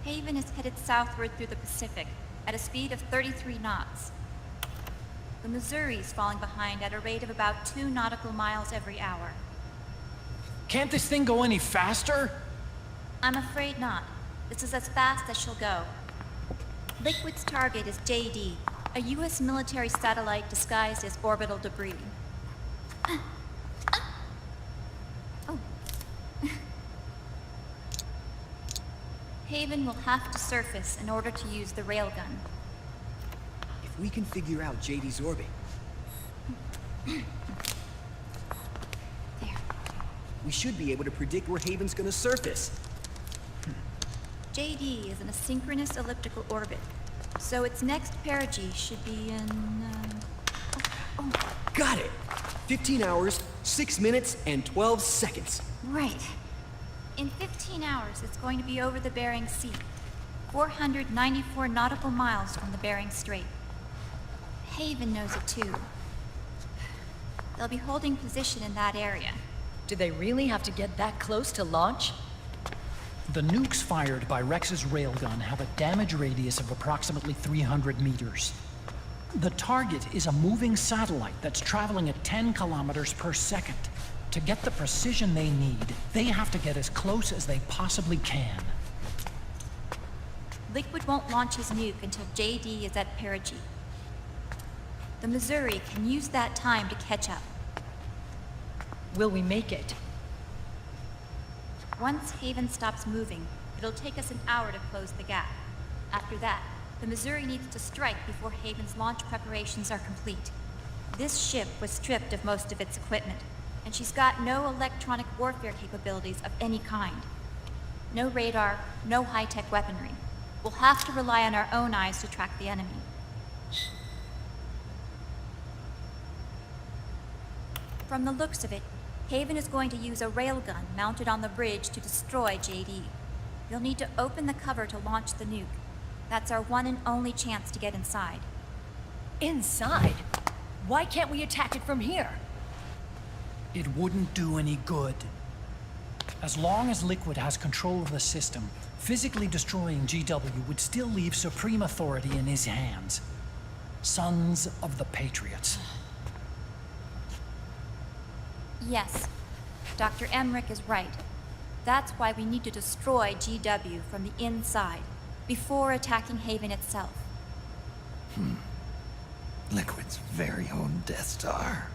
Haven is headed southward through the Pacific at a speed of 33 knots. The Missouri's falling behind at a rate of about 2 nautical miles every hour. Can't this thing go any faster? I'm afraid not. This is as fast as she'll go. Liquid's target is JD, a U.S. military satellite disguised as orbital debris. Oh. Haven will have to surface in order to use the railgun. If we can figure out JD's orbit, There. we should be able to predict where Haven's gonna surface. JD is in a synchronous elliptical orbit, so its next perigee should be in, Got it! 15 hours, 6 minutes, and 12 seconds. Right. In 15 hours, it's going to be over the Bering Sea, 494 nautical miles from the Bering Strait. Haven knows it too. They'll be holding position in that area. Do they really have to get that close to launch? The nukes fired by Rex's railgun have a damage radius of approximately 300 meters. The target is a moving satellite that's traveling at 10 kilometers per second. To get the precision they need, they have to get as close as they possibly can. Liquid won't launch his nuke until JD is at perigee. The Missouri can use that time to catch up. Will we make it? Once Haven stops moving, it'll take us an hour to close the gap. After that, the Missouri needs to strike before Haven's launch preparations are complete. This ship was stripped of most of its equipment, and she's got no electronic warfare capabilities of any kind. No radar, no high-tech weaponry. We'll have to rely on our own eyes to track the enemy. From the looks of it, Haven is going to use a railgun mounted on the bridge to destroy JD. You'll need to open the cover to launch the nuke. That's our one and only chance to get inside. Inside? Why can't we attack it from here? It wouldn't do any good. As long as Liquid has control of the system, physically destroying GW would still leave supreme authority in his hands. Sons of the Patriots. Yes, Dr. Emmerich is right. That's why we need to destroy GW from the inside, before attacking Haven itself. Liquid's very own Death Star.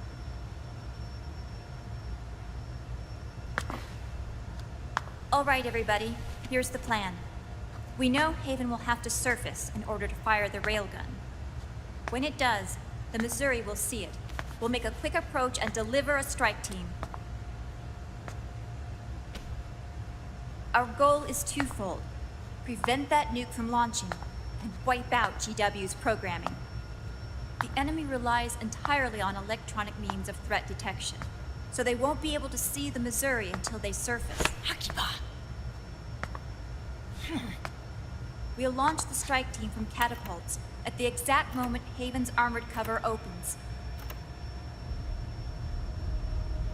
All right, everybody, here's the plan. We know Haven will have to surface in order to fire the railgun. When it does, the Missouri will see it. We'll make a quick approach and deliver a strike team. Our goal is twofold. Prevent that nuke from launching, and wipe out GW's programming. The enemy relies entirely on electronic means of threat detection, so they won't be able to see the Missouri until they surface. Akiba! We'll launch the strike team from catapults at the exact moment Haven's armored cover opens.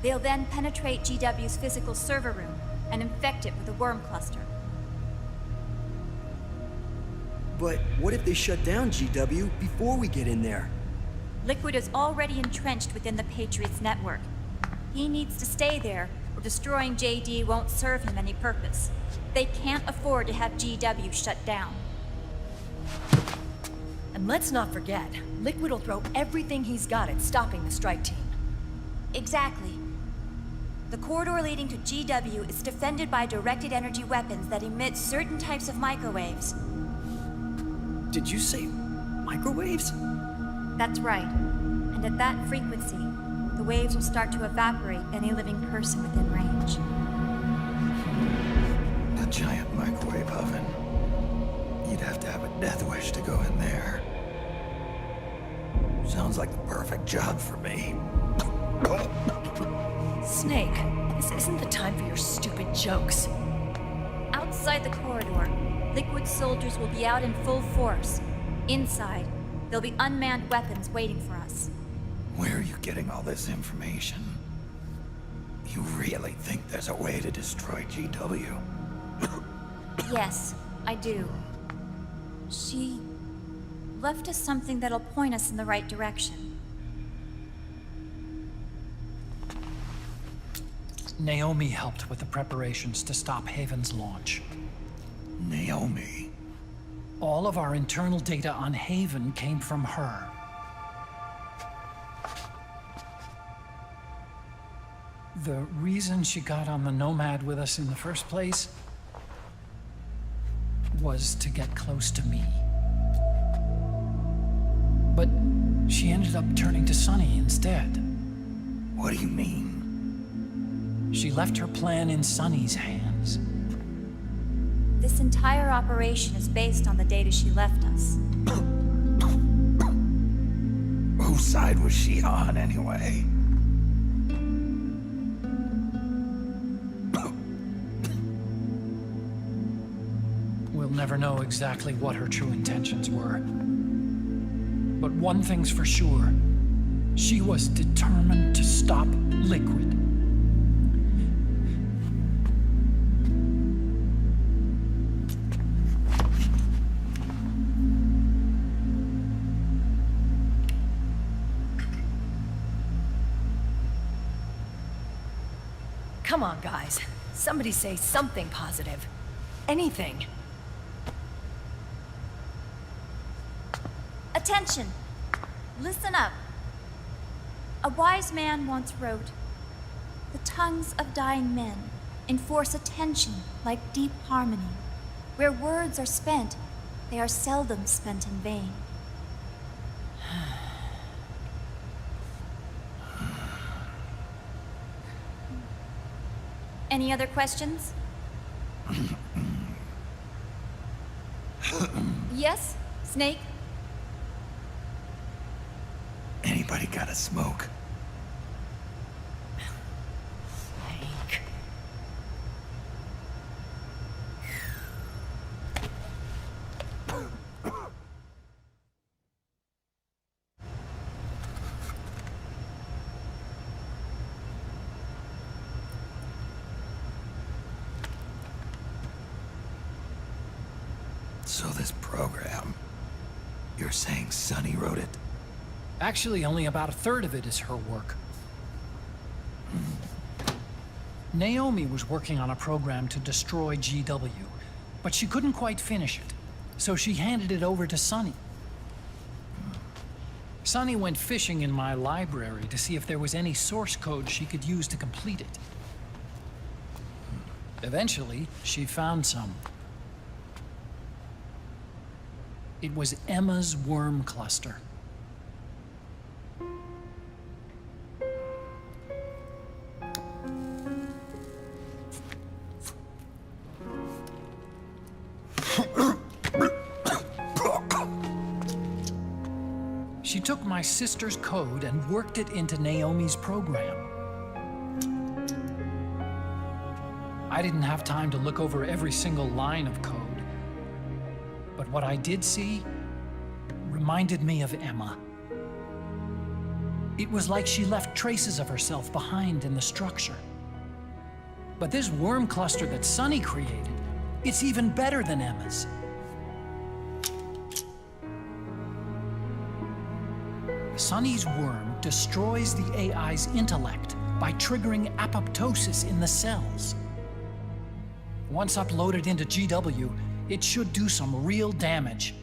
They'll then penetrate GW's physical server room and infect it with a worm cluster. But what if they shut down GW before we get in there? Liquid is already entrenched within the Patriots network. He needs to stay there, or destroying JD won't serve him any purpose. They can't afford to have GW shut down. And let's not forget, Liquid will throw everything he's got at stopping the strike team. Exactly. The corridor leading to GW is defended by directed energy weapons that emit certain types of microwaves. Did you say microwaves? That's right. And at that frequency, the waves will start to evaporate any living person within range. A giant microwave oven. You'd have to have a death wish to go in there. Sounds like the perfect job for me. Snake, this isn't the time for your stupid jokes. Outside the corridor, Liquid soldiers will be out in full force. Inside, there'll be unmanned weapons waiting for us. Where are you getting all this information? You really think there's a way to destroy GW? Yes, I do. She left us something that'll point us in the right direction. Naomi helped with the preparations to stop Haven's launch. Naomi. All of our internal data on Haven came from her. The reason she got on the Nomad with us in the first place was to get close to me. But she ended up turning to Sunny instead. What do you mean? She left her plan in Sunny's hands. This entire operation is based on the data she left us. Whose side was she on, anyway? We'll never know exactly what her true intentions were. But one thing's for sure. She was determined to stop Liquid. Come on, guys. Somebody say something positive. Anything. Attention! Listen up. A wise man once wrote, "The tongues of dying men enforce attention like deep harmony. Where words are spent, they are seldom spent in vain." Any other questions? Yes, Snake? Anybody got a smoke? Snake. So this program, you're saying Sunny wrote it? Actually, only about a third of it is her work. Naomi was working on a program to destroy GW, but she couldn't quite finish it, so she handed it over to Sunny. Sunny went fishing in my library to see if there was any source code she could use to complete it. Eventually, she found some. It was Emma's worm cluster. She took my sister's code and worked it into Naomi's program. I didn't have time to look over every single line of code, but what I did see reminded me of Emma. It was like she left traces of herself behind in the structure. But this worm cluster that Sunny created, it's even better than Emma's. Sunny's worm destroys the AI's intellect by triggering apoptosis in the cells. Once uploaded into GW, it should do some real damage.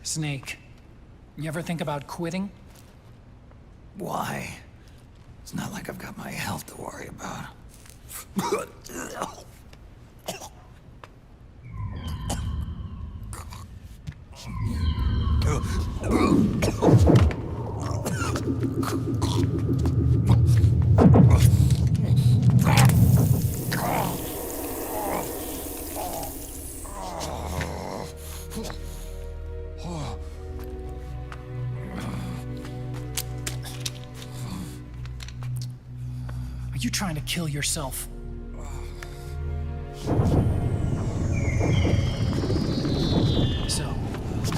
Snake, you ever think about quitting? Why? It's not like I've got my health to worry about. Are you trying to kill yourself? So,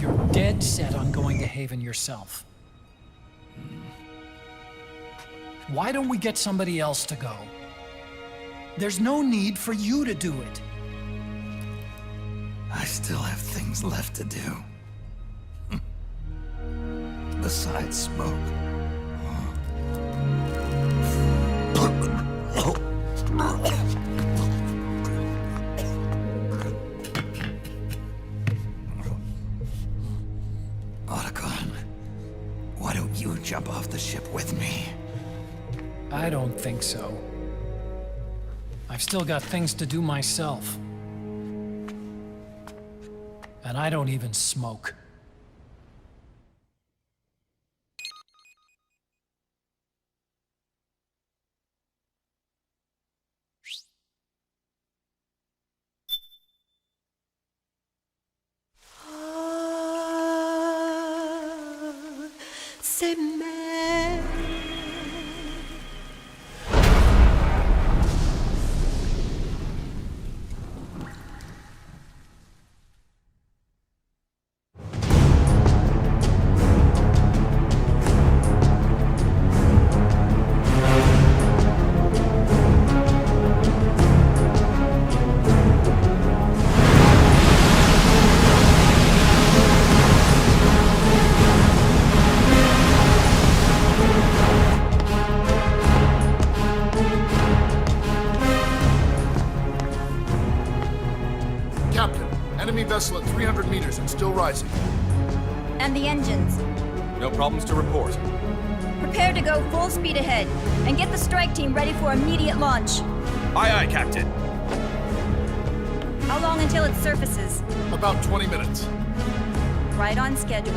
you're dead set on going to Haven yourself. Why don't we get somebody else to go? There's no need for you to do it. I still have things left to do. Besides smoke. Otacon, why don't you jump off the ship with me? I don't think so. I've still got things to do myself. And I don't even smoke. C'est mère. Captain, enemy vessel at 300 meters and still rising. And the engines. No problems to report. Prepare to go full speed ahead, and get the strike team ready for immediate launch. Aye, aye, Captain. How long until it surfaces? About 20 minutes. Right on schedule.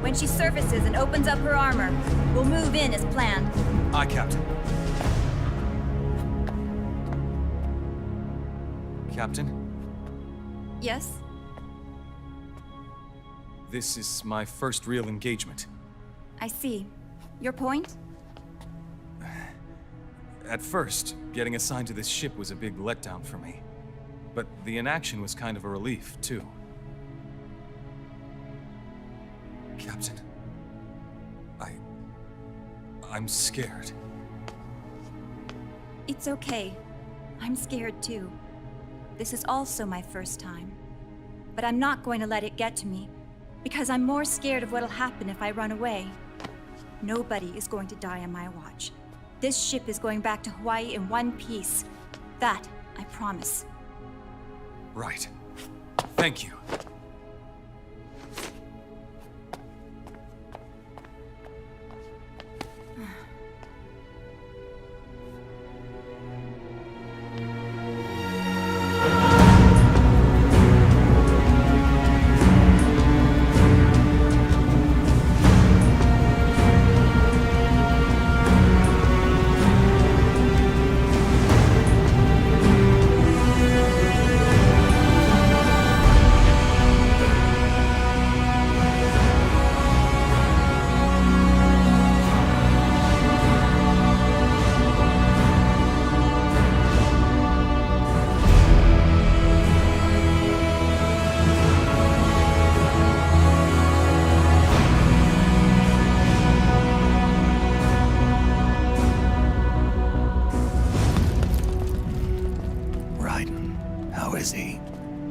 When she surfaces and opens up her armor, we'll move in as planned. Aye, Captain. Captain, Yes? this is my first real engagement. I see. Your point? At first, getting assigned to this ship was a big letdown for me. But the inaction was kind of a relief, too. Captain, I'm scared. It's okay. I'm scared too. This is also my first time. But I'm not going to let it get to me, because I'm more scared of what'll happen if I run away. Nobody is going to die on my watch. This ship is going back to Hawaii in one piece. That, I promise. Right. Thank you.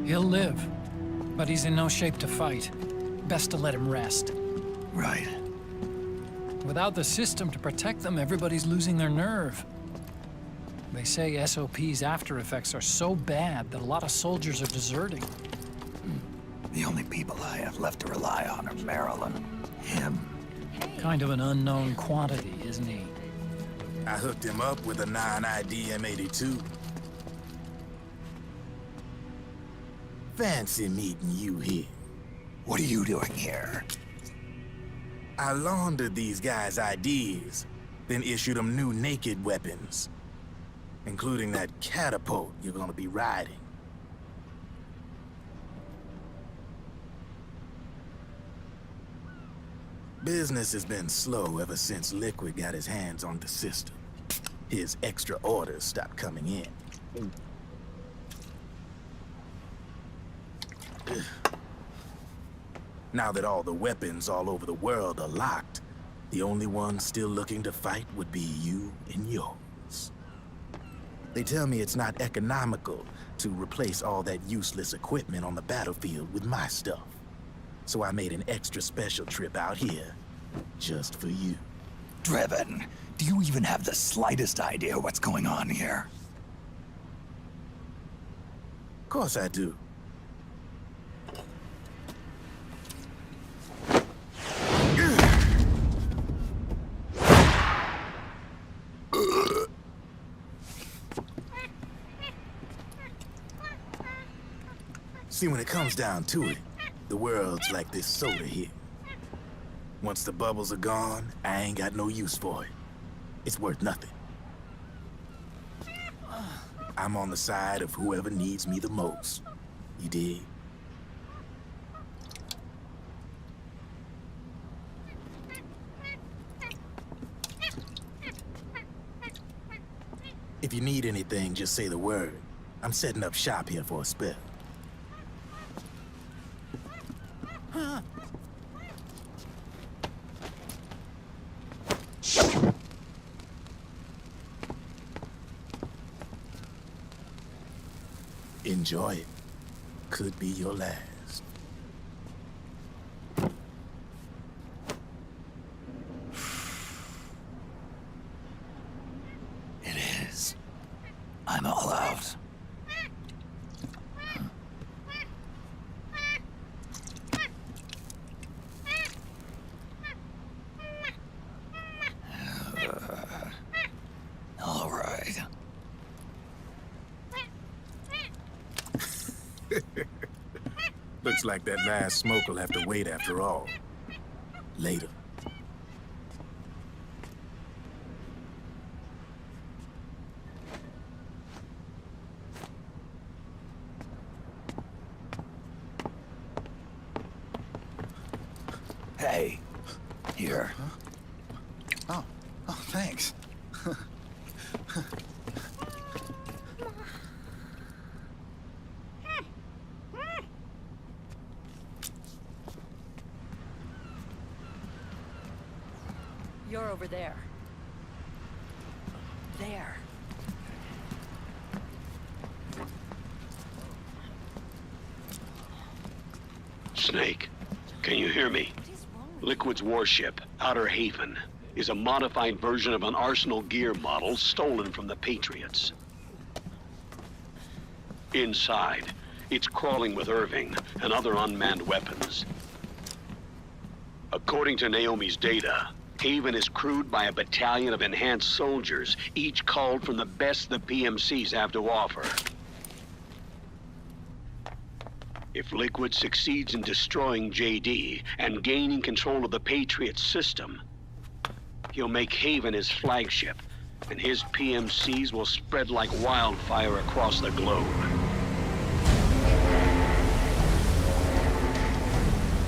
He'll live, but he's in no shape to fight. Best to let him rest. Right. Without the system to protect them, everybody's losing their nerve. They say SOP's after effects are so bad that a lot of soldiers are deserting. The only people I have left to rely on are Marilyn, him. Kind of an unknown quantity, isn't he? I hooked him up with a 9ID M82. Fancy meeting you here. What are you doing here? I laundered these guys' IDs, then issued them new naked weapons, including that catapult you're gonna be riding. Business has been slow ever since Liquid got his hands on the system. His extra orders stopped coming in. Now that all the weapons all over the world are locked, The only one still looking to fight would be you and yours. They tell me it's not economical to replace all that useless equipment on the battlefield with my stuff. So I made an extra special trip out here, just for you. Drebin, do you even have the slightest idea what's going on here? Of course I do. See, when it comes down to it, the world's like this soda here. Once the bubbles are gone, I ain't got no use for it. It's worth nothing. I'm on the side of whoever needs me the most. You dig? If you need anything, just say the word. I'm setting up shop here for a spell. Enjoy it. Could be your last. It is. I'm all out. All right. Looks like that last smoke will have to wait after all. Later. Hey, here. Oh, thanks. You're over there. There. Snake, can you hear me? Liquid's warship, Outer Haven, is a modified version of an Arsenal gear model stolen from the Patriots. Inside, it's crawling with Irving and other unmanned weapons. According to Naomi's data, Haven is crewed by a battalion of enhanced soldiers, each culled from the best the PMCs have to offer. If Liquid succeeds in destroying JD and gaining control of the Patriot system, he'll make Haven his flagship, and his PMCs will spread like wildfire across the globe.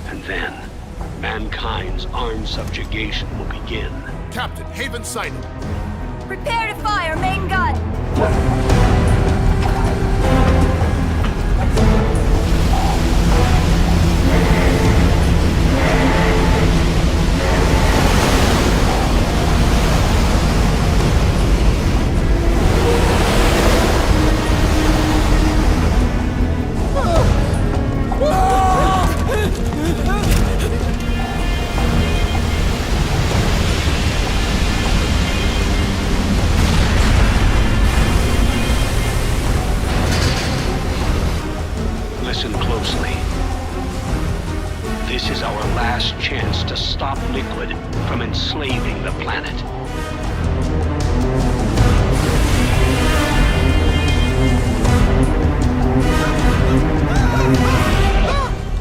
And then, mankind's armed subjugation will begin. Captain, Haven sighted. Prepare to fire, main gun! Listen closely. This is our last chance to stop Liquid from enslaving the planet.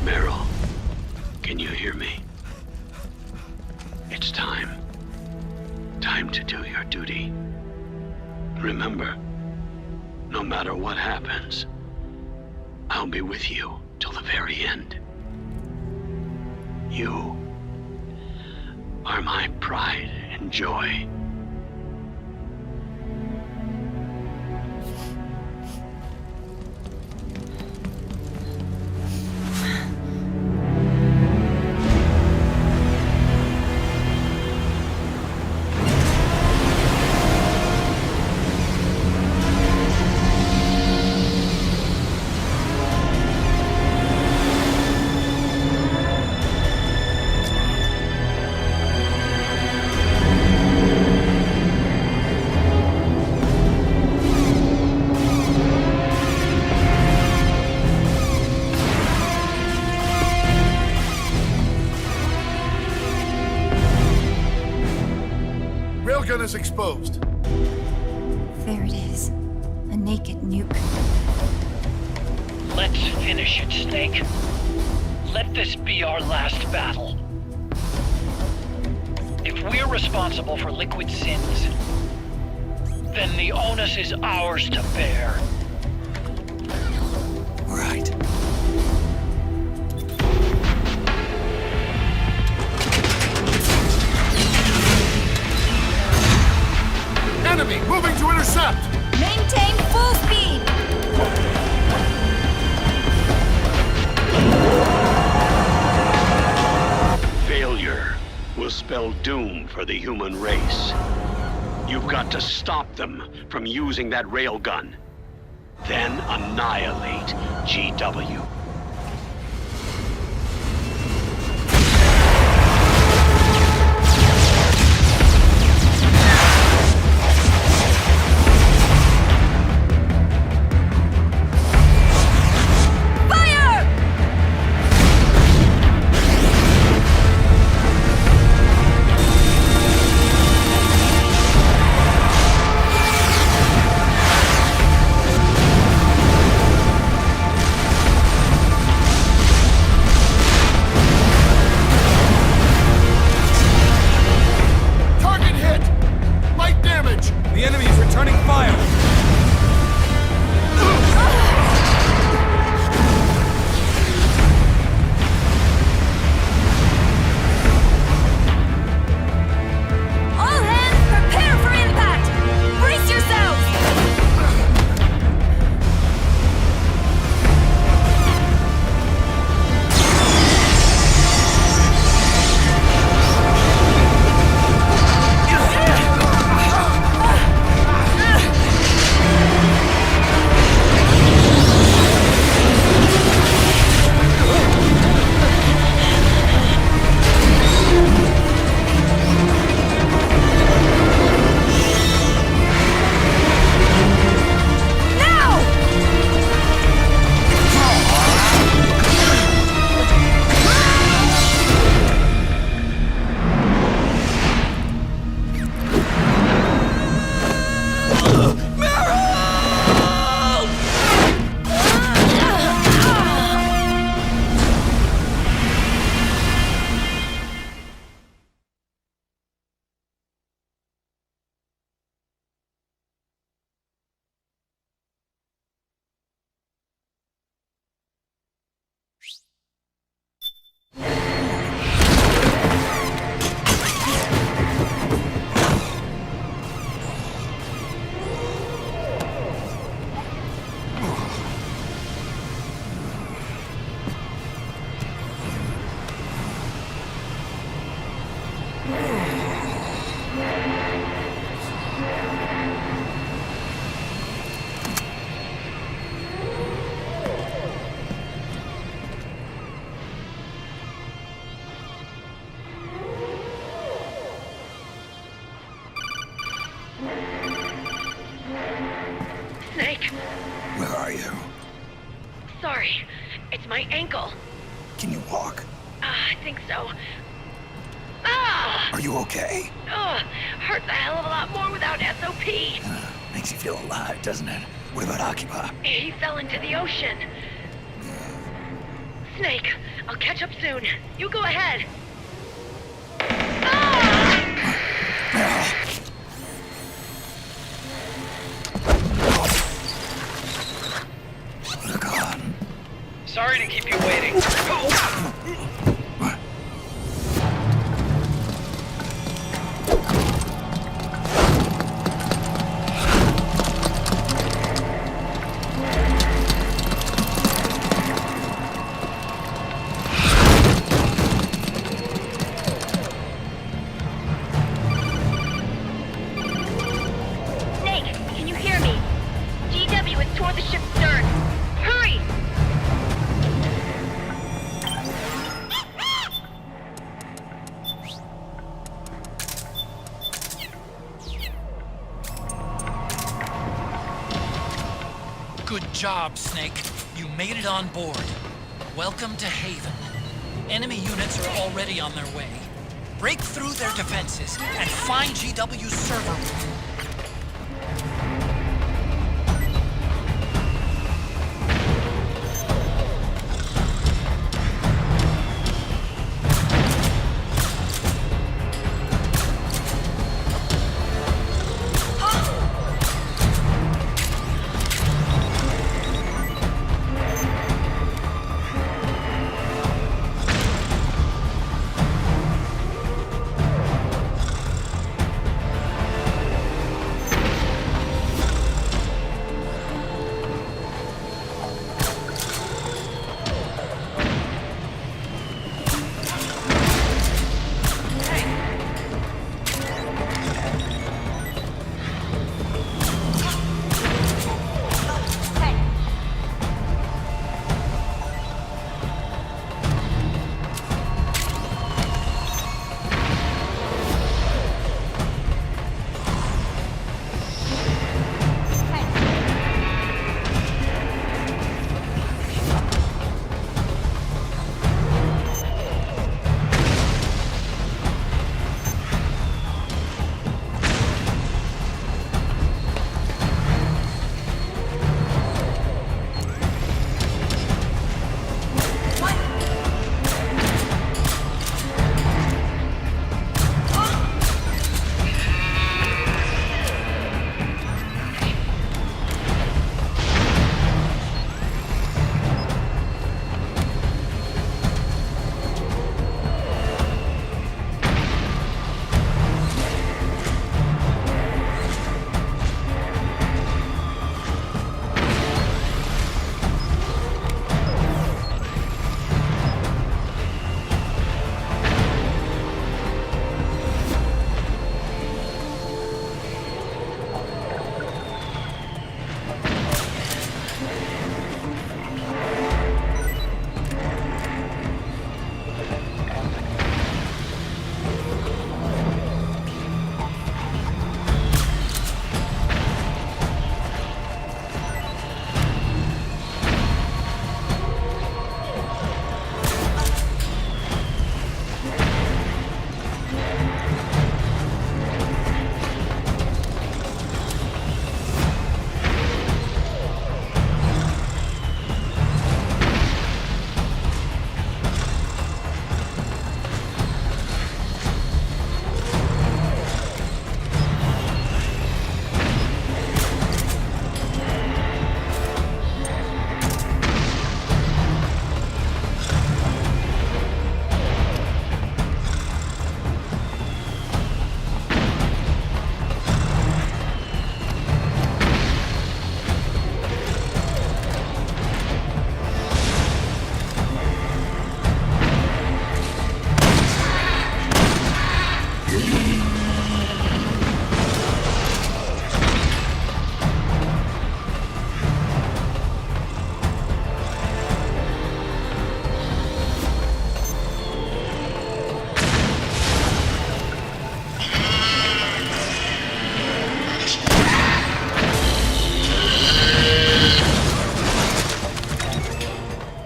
Meryl, can you hear me? It's time. Time to do your duty. Remember, no matter what happens, I'll be with you till the very end. You are my pride and joy. railgun is exposed. There it is. A naked nuke. Let's finish it, Snake. Let this be our last battle. If we're responsible for Liquid's sins, then the onus is ours to bear. Right. Enemy moving to intercept! Maintain full speed! Failure will spell doom for the human race. You've got to stop them from using that railgun. Then annihilate GW. Target hit! Light damage! The enemy is returning fire! All hands, prepare for impact! Brace yourselves! Snake, Where are you? sorry. It's my ankle. Can you walk? I think so. Ah! Are you okay? Ugh, hurts a hell of a lot more without SOP. Makes you feel alive, doesn't it? What about Occupy? He fell into the ocean. Snake, I'll catch up soon. You go ahead. Look on. Sorry to keep you waiting. Snake, can you hear me? GW is toward the ship's stern. Hurry! Good job, Snake. You made it on board. Welcome to Haven. Enemy units are already on their way. break through their defenses, and find GW's server room.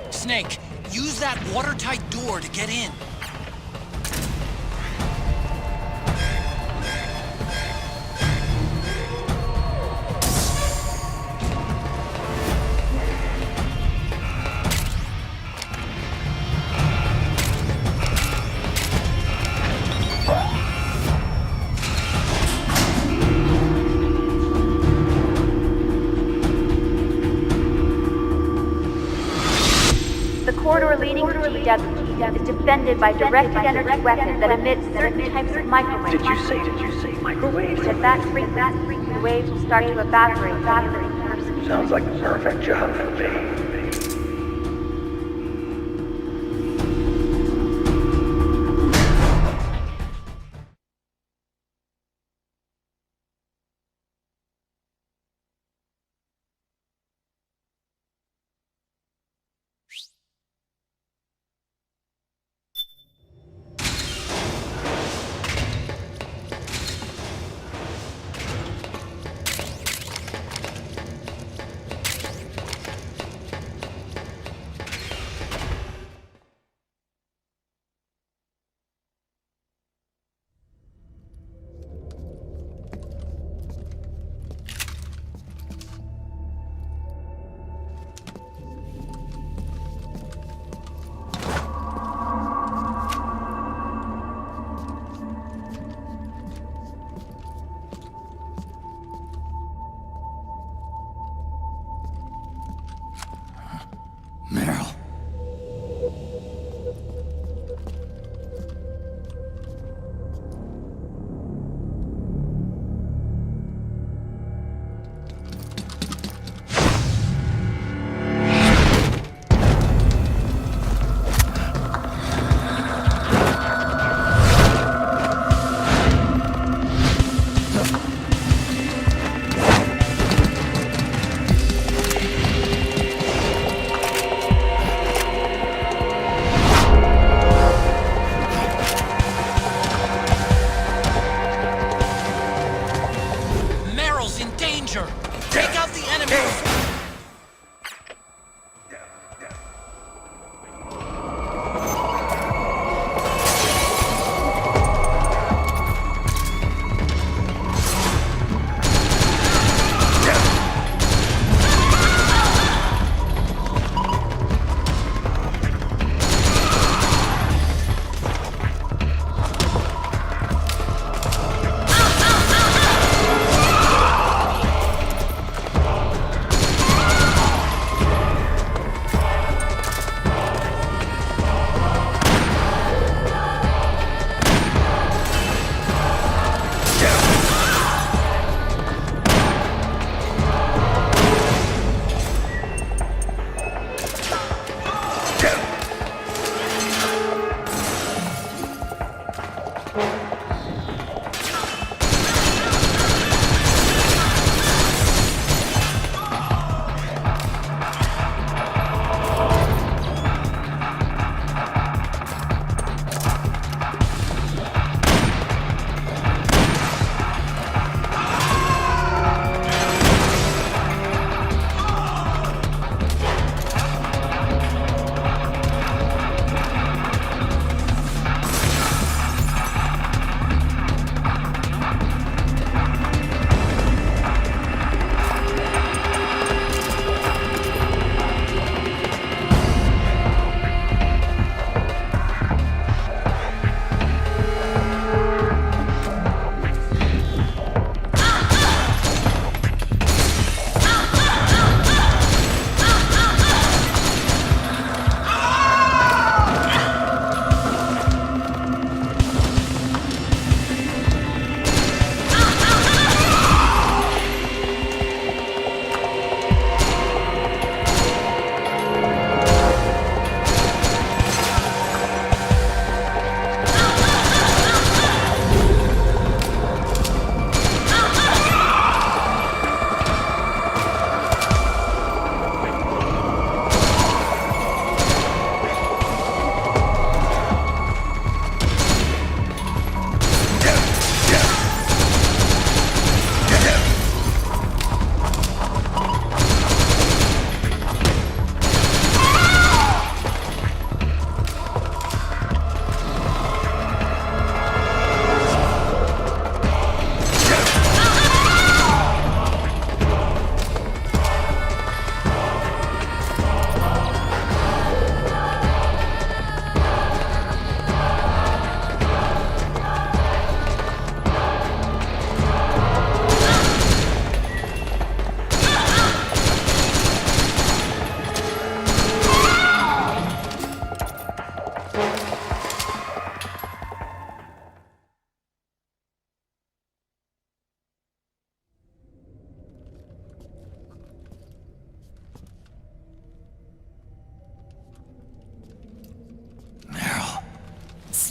Snake, use that watertight door to get in. The corridor leading to GW is defended by directed energy weapons that emit certain types of microwaves. Did you say microwaves? At that frequency, the waves will start to evaporate faster than person. Sounds like the perfect job for me.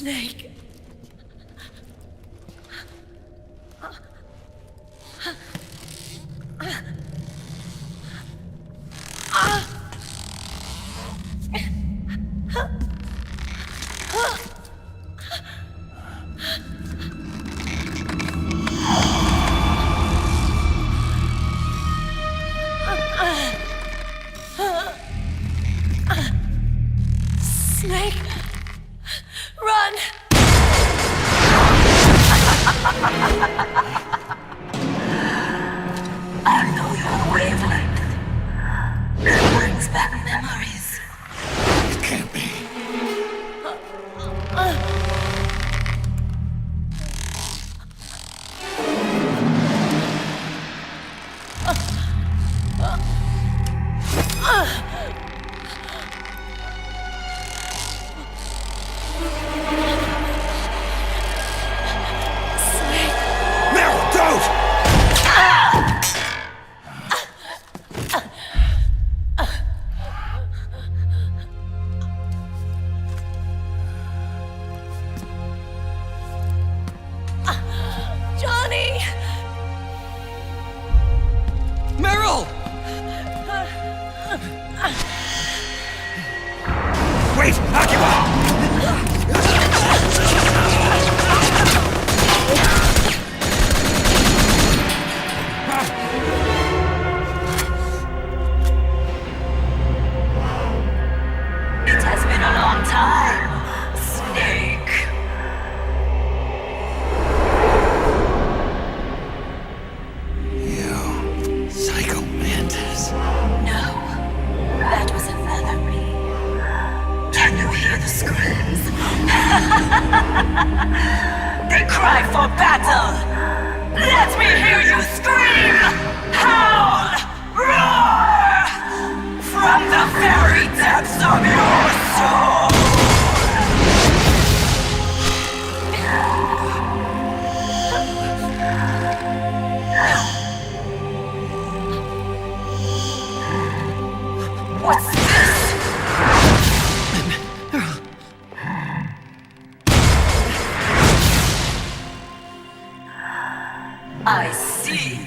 Snake. Snake! Run! I know your wavelength. It brings back memories. It can't be. Meryl, don't! Johnny! Meryl! Wait! Occupy! It has been a long time, Snake. You psycho mantis. No, that was another me. Can you hear the screams? They cry for battle. Let me hear you scream! Howl! Roar! From the very depths of your soul! What's this? I see.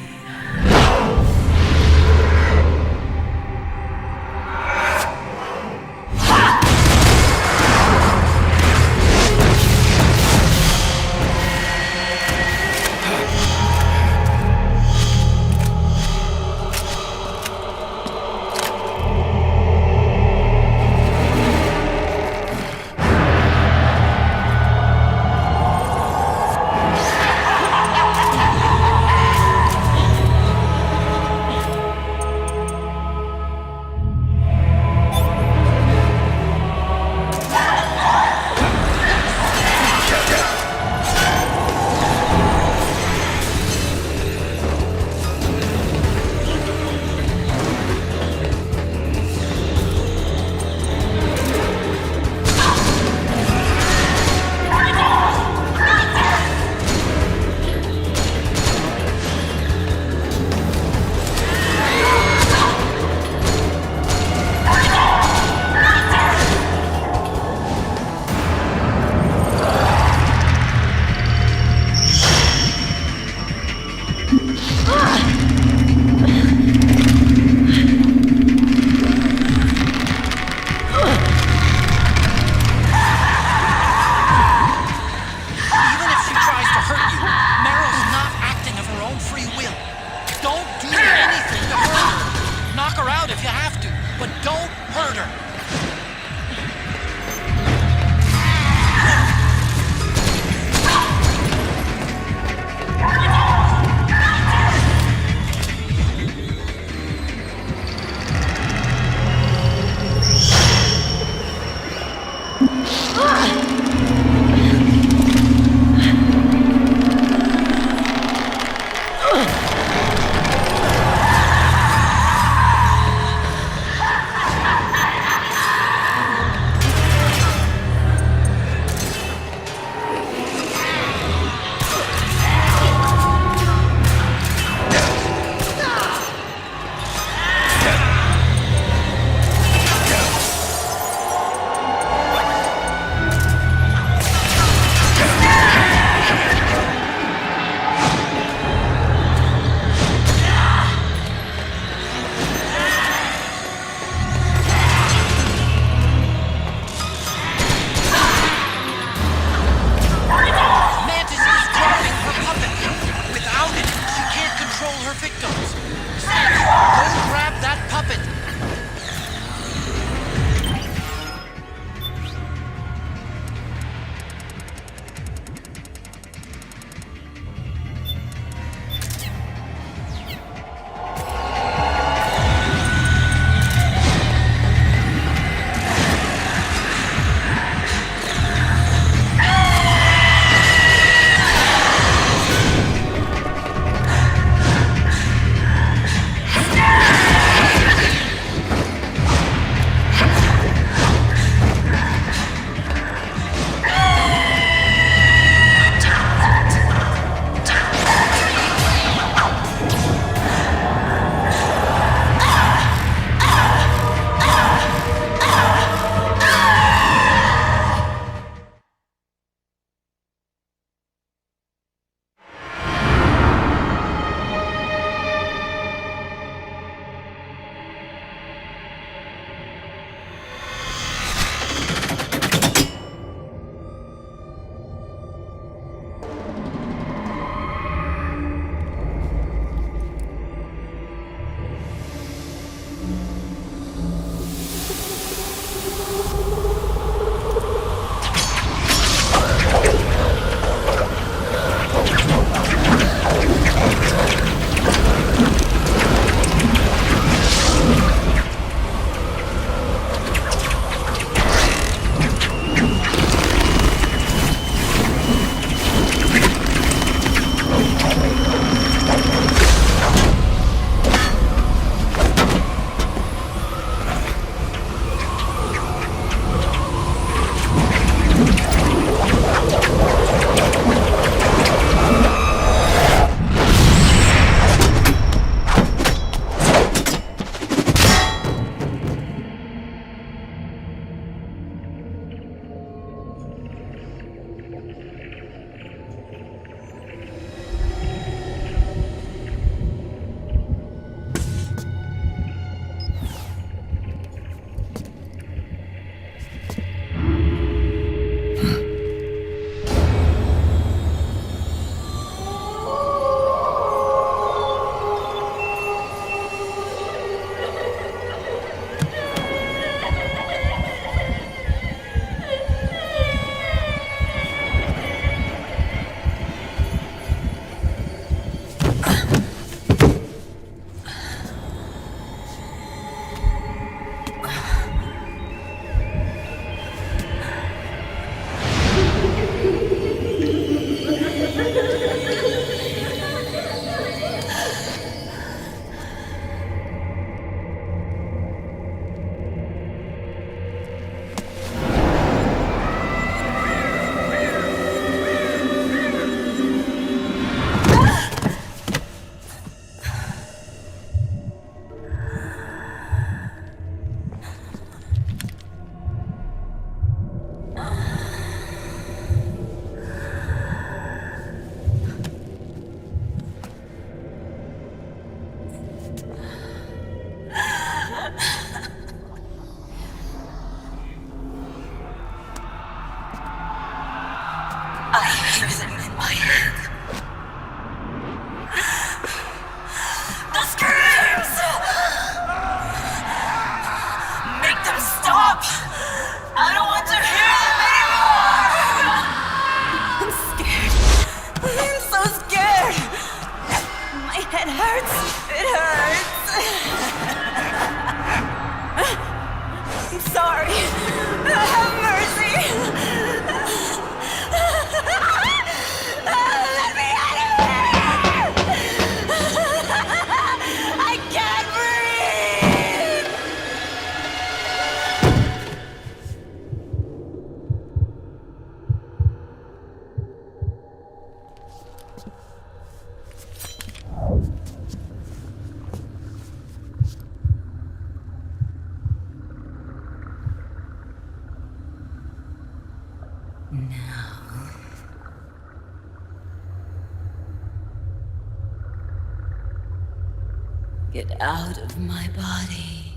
Get out of my body.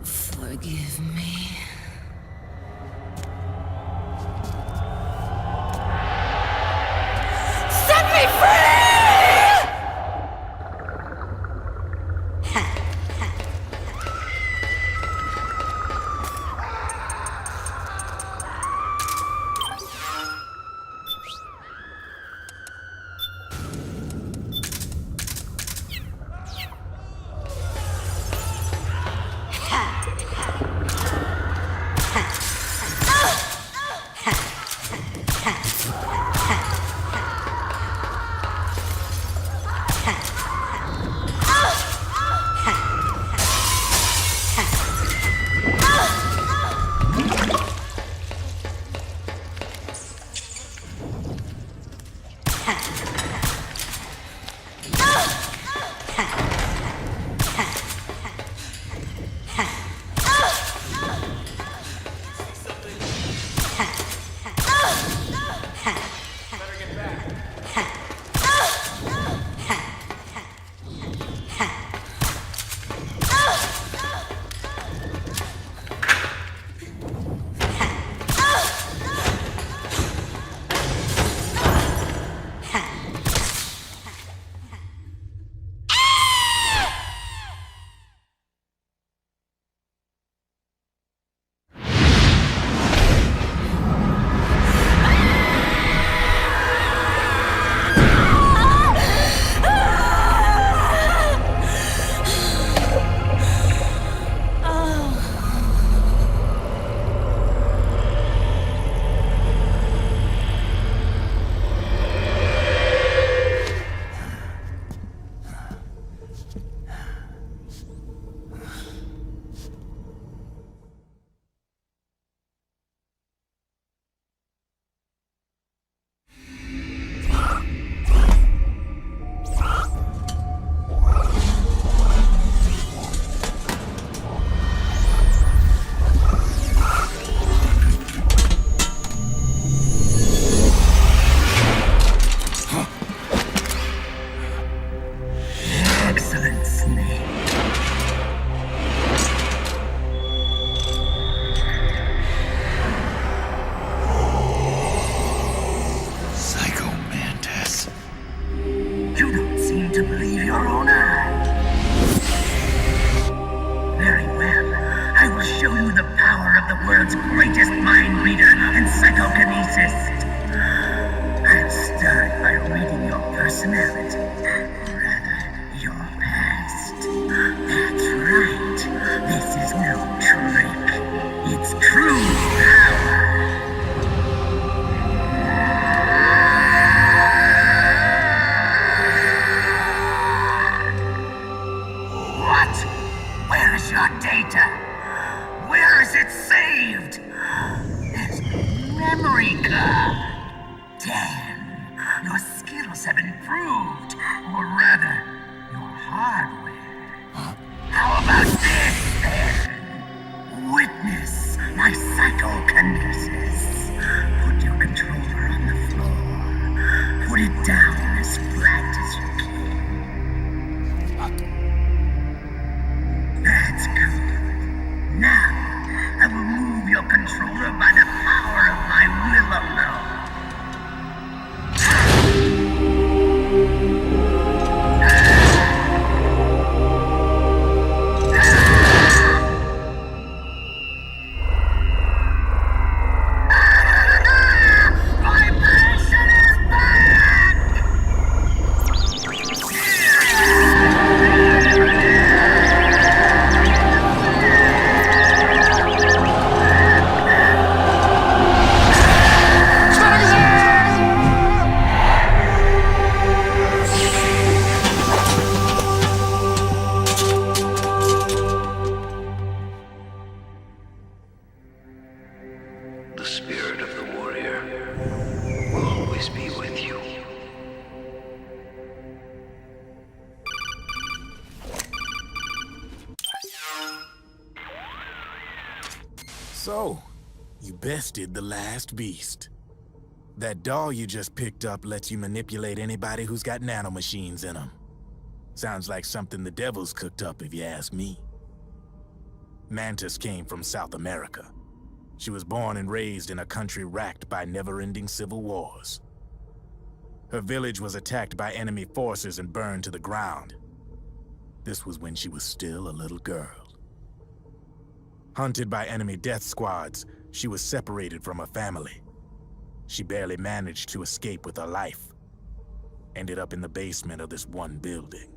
Forgive me. Set me free! So, you bested the last beast. That doll you just picked up lets you manipulate anybody who's got nanomachines in them. Sounds like something the devil's cooked up, if you ask me. Mantis came from South America. She was born and raised in a country racked by never-ending civil wars. Her village was attacked by enemy forces and burned to the ground. This was when she was still a little girl. Hunted by enemy death squads, she was separated from her family. She barely managed to escape with her life. Ended up in the basement of this one building.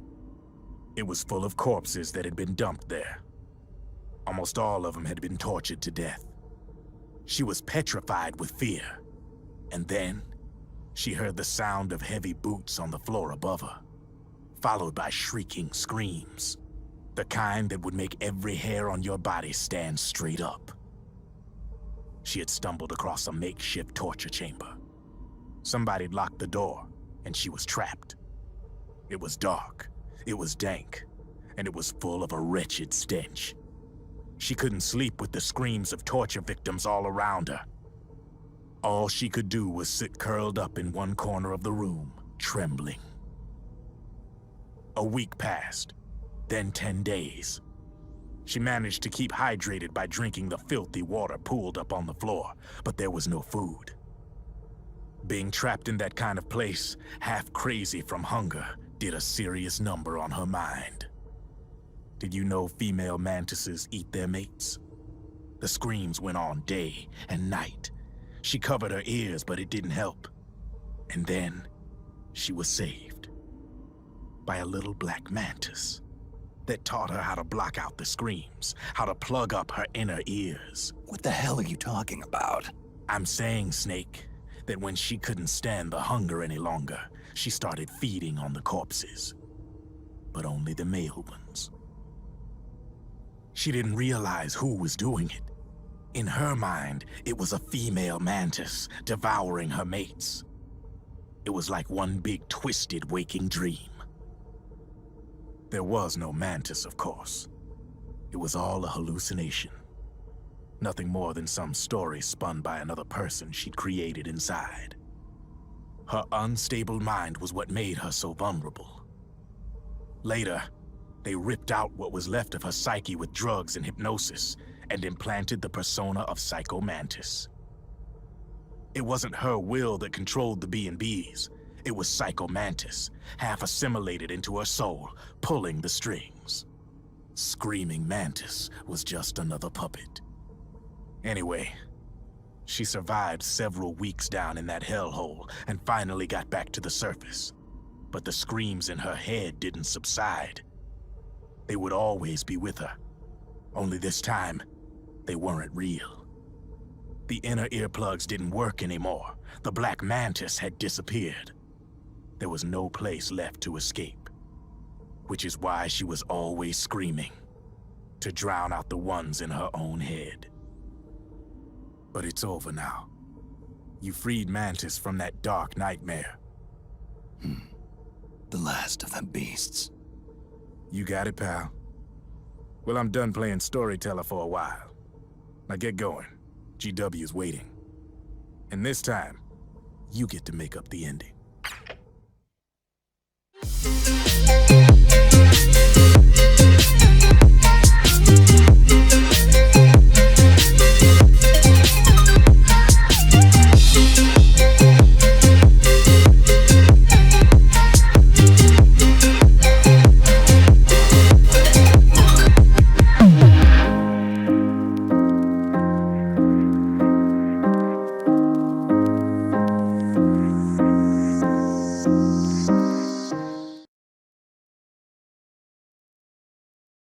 It was full of corpses that had been dumped there. Almost all of them had been tortured to death. She was petrified with fear. And then, she heard the sound of heavy boots on the floor above her, followed by shrieking screams. The kind that would make every hair on your body stand straight up. She had stumbled across a makeshift torture chamber. Somebody'd locked the door, and she was trapped. It was dark, it was dank, and it was full of a wretched stench. She couldn't sleep with the screams of torture victims all around her. All she could do was sit curled up in one corner of the room, trembling. A week passed, then 10 days. She managed to keep hydrated by drinking the filthy water pooled up on the floor, but there was no food. Being trapped in that kind of place, half crazy from hunger, did a serious number on her mind. Did you know female mantises eat their mates? The screams went on day and night. She covered her ears, but it didn't help. And then, she was saved. By a little black mantis that taught her how to block out the screams, how to plug up her inner ears. What the hell are you talking about? I'm saying, Snake, that when she couldn't stand the hunger any longer, she started feeding on the corpses. But only the male ones. She didn't realize who was doing it. In her mind, it was a female mantis devouring her mates. It was like one big twisted waking dream. There was no mantis, of course. It was all a hallucination. Nothing more than some story spun by another person she'd created inside. Her unstable mind was what made her so vulnerable. Later, they ripped out what was left of her psyche with drugs and hypnosis and implanted the persona of Psycho Mantis. It wasn't her will that controlled the B&Bs. It was Psycho Mantis, half assimilated into her soul, pulling the strings. Screaming Mantis was just another puppet. Anyway, she survived several weeks down in that hellhole and finally got back to the surface. But the screams in her head didn't subside. They would always be with her. Only this time, they weren't real. The inner earplugs didn't work anymore. The black mantis had disappeared. There was no place left to escape. Which is why she was always screaming, to drown out the ones in her own head. But it's over now. You freed Mantis from that dark nightmare. The last of them beasts. You got it, pal. Well, I'm done playing storyteller for a while. Now get going. GW's waiting. And this time, you get to make up the ending.